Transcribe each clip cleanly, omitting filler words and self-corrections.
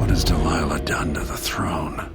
What has Delilah done to the throne?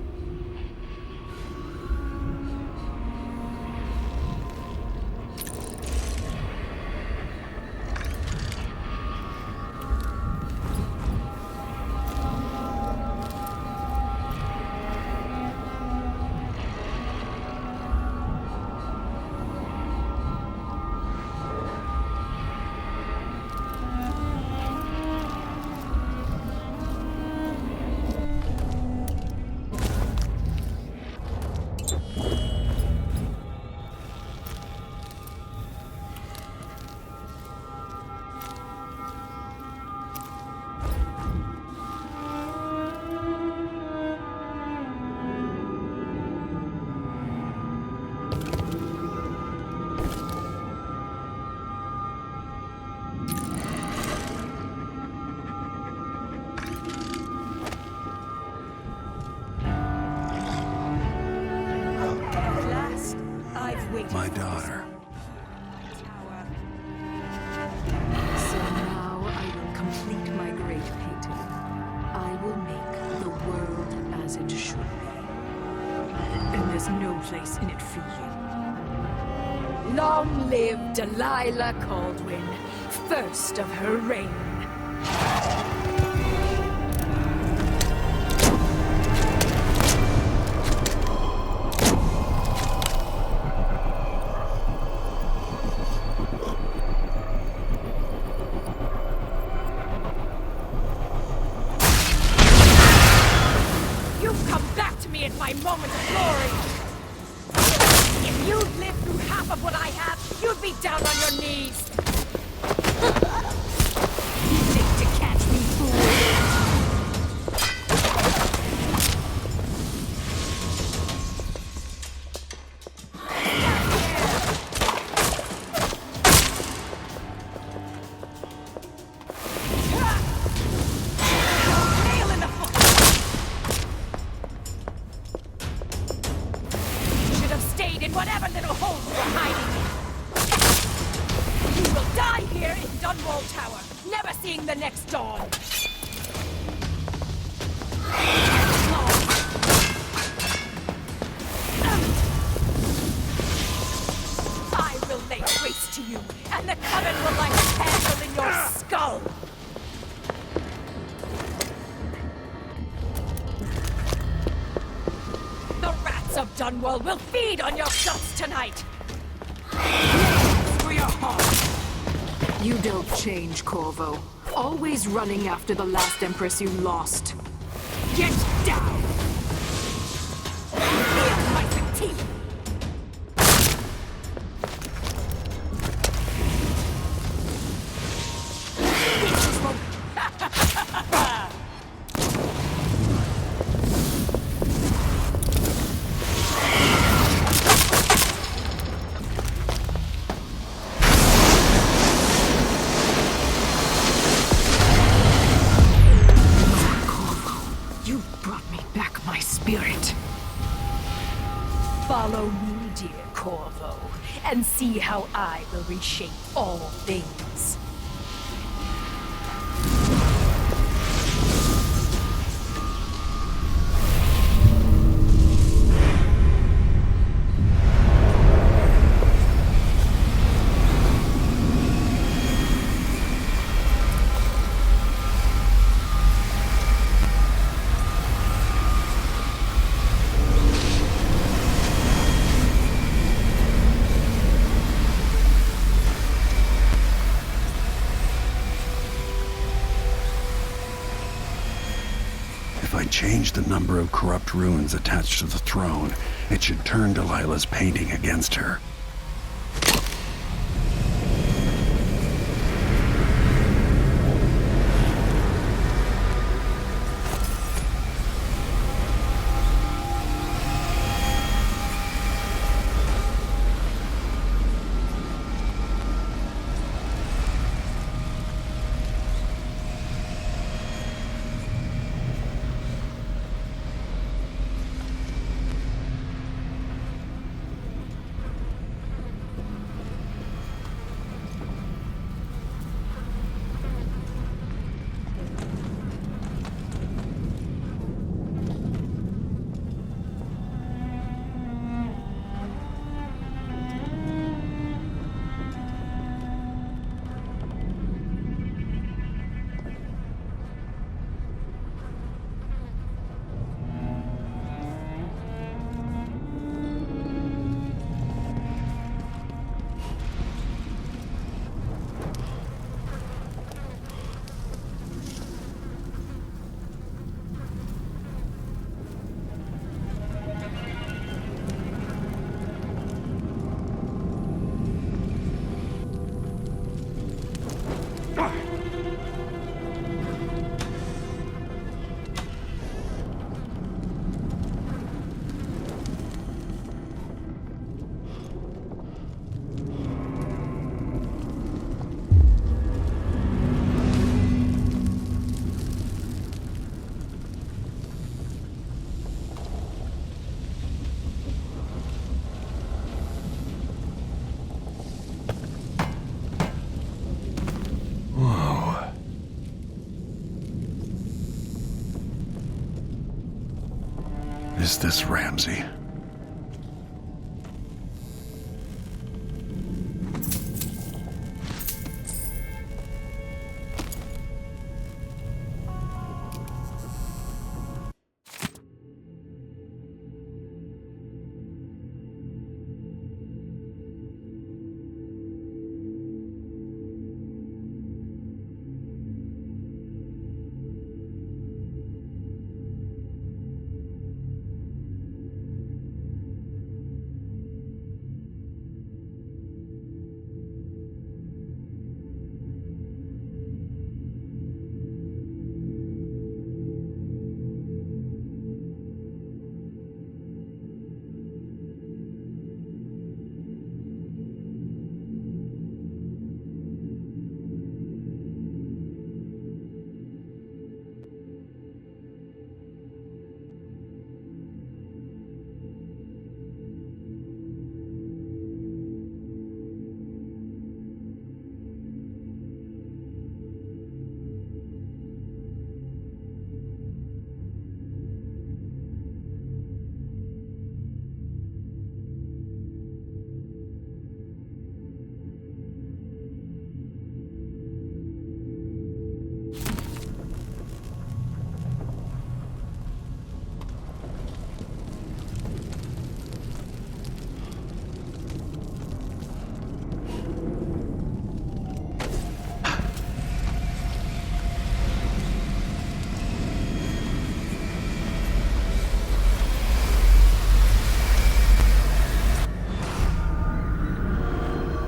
My daughter. So now I will complete my great painting. I will make the world as it should be. And there's no place in it for you. Long live Delilah Caldwin, first of her reign. In my moment of glory. If you'd lived through half of what I have, you'd be down on your knees. You think to catch me, fool? In whatever little hole you were hiding in. You will die here in Dunwall Tower, never seeing the next dawn. I will lay waste to you, and the Coven will light a candle in your skull. Of Dunwall will feed on your guts tonight! For your heart! You don't change, Corvo. Always running after the last Empress you lost. Get down! Feel my fatigue! Follow me, dear Corvo, and see how I will reshape all things. If I change the number of corrupt runes attached to the throne, it should turn Delilah's painting against her. Is this Ramsey?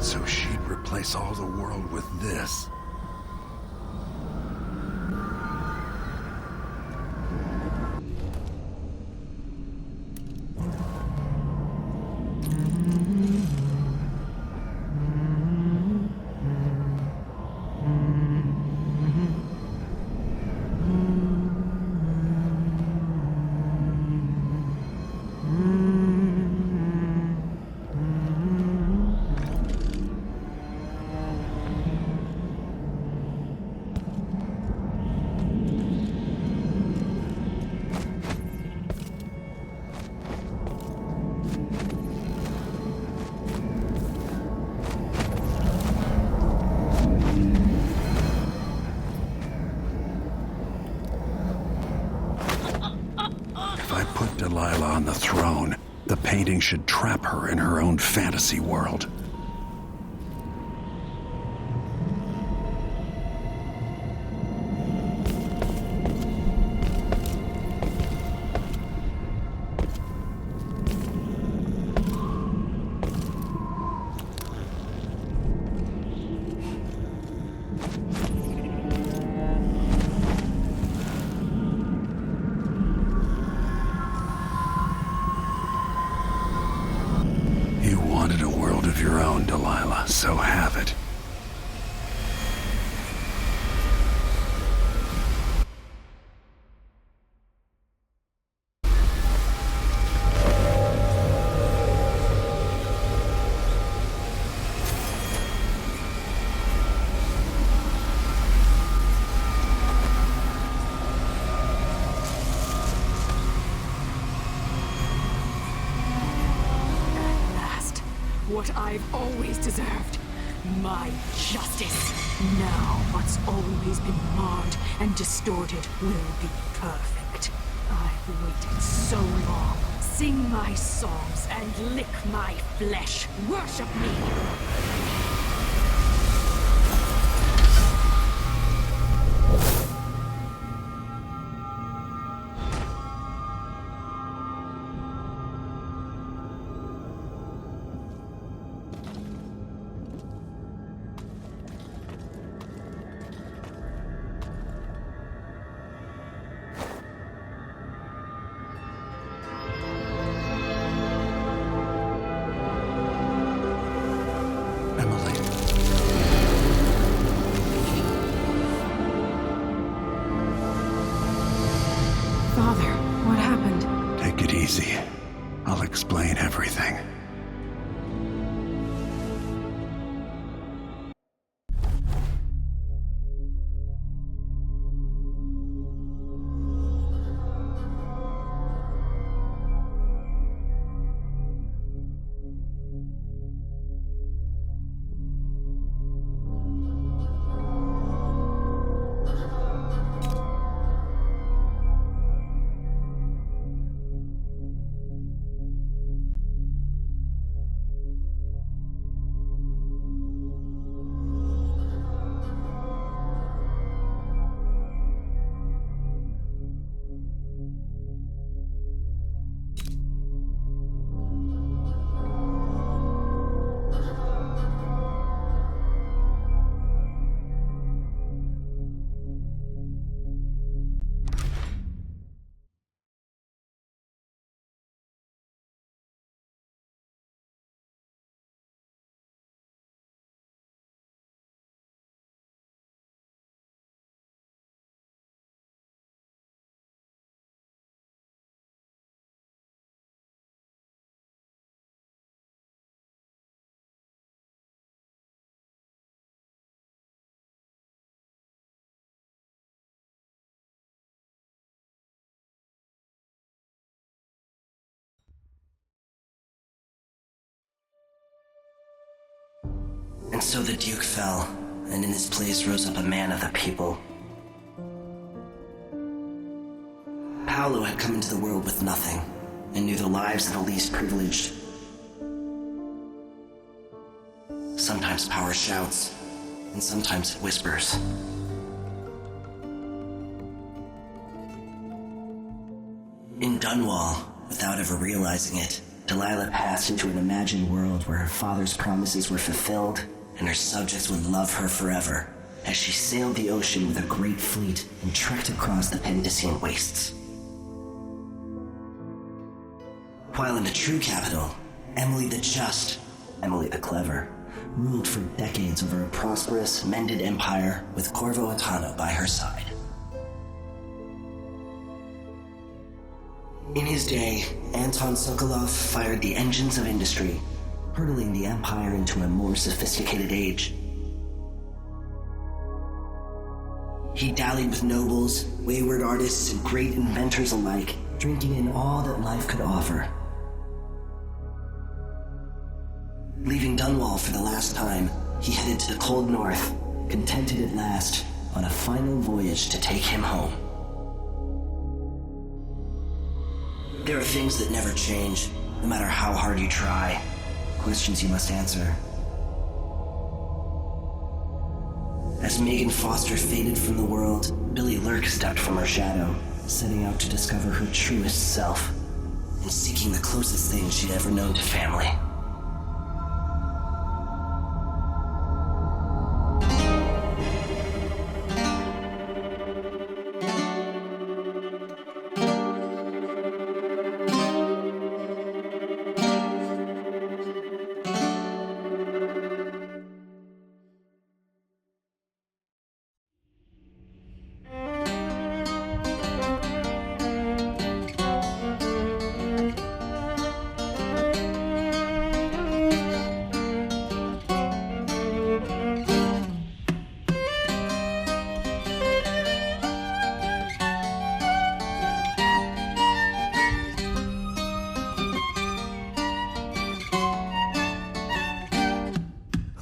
So she'd replace all the world with this. Delilah on the throne, the painting should trap her in her own fantasy world. You wanted a world of your own, Delilah, so have it. What I've always deserved. My justice. Now what's always been marred and distorted will be perfect. I've waited so long. Sing my songs and lick my flesh. Worship me. Father, what happened? Take it easy. I'll explain everything. So the Duke fell, and in his place rose up a man of the people. Paolo had come into the world with nothing, and knew the lives of the least privileged. Sometimes power shouts, and sometimes it whispers. In Dunwall, without ever realizing it, Delilah passed into an imagined world where her father's promises were fulfilled and her subjects would love her forever as she sailed the ocean with a great fleet and trekked across the Pendician wastes. While in the true capital, Emily the Just, Emily the Clever, ruled for decades over a prosperous, mended empire with Corvo Attano by her side. In his day, Anton Sokolov fired the engines of industry, hurtling the empire into a more sophisticated age. He dallied with nobles, wayward artists, and great inventors alike, drinking in all that life could offer. Leaving Dunwall for the last time, he headed to the cold north, contented at last, on a final voyage to take him home. There are things that never change, no matter how hard you try. Questions you must answer. As Megan Foster faded from the world, Billy Lurk stepped from her shadow, setting out to discover her truest self, and seeking the closest thing she'd ever known to family.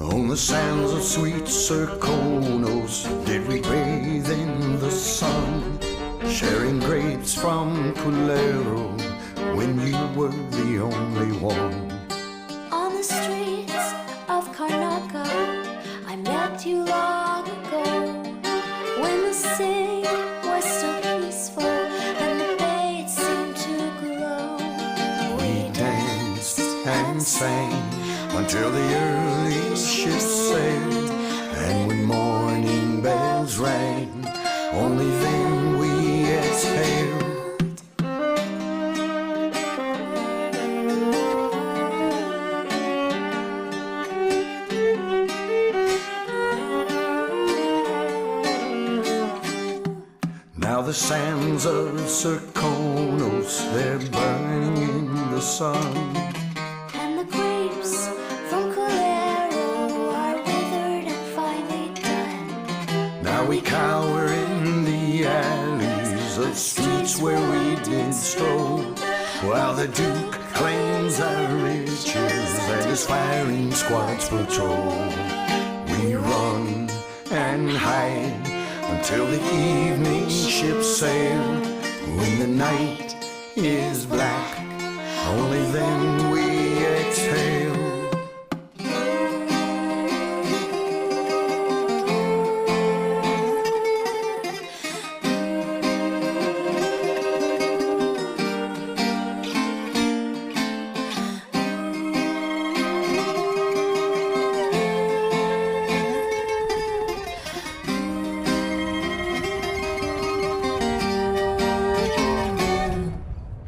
On the sands of sweet Serkonos did we bathe in the sun, sharing grapes from Culero when you were the only one. On the streets of Karnaca, I met you long ago, when the sea was so peaceful and the bay seemed to glow. We danced and sang until the early ships sailed, and when morning bells rang, only then we exhaled. Now the sands of Serkonos, they're burning in the sun, And the grapes from Culero are withered and finally done. now we cower in the alleys of streets where we did stroll, while the Duke claims our riches and his firing squads patrol. We run and hide until the evening ships sail. When the night is black, only then we exhale.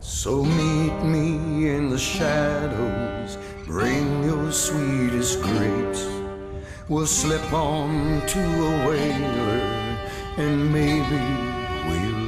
So meet me in the shadows, bring your sweetest grapes. We'll slip on to a whaler, and maybe we'll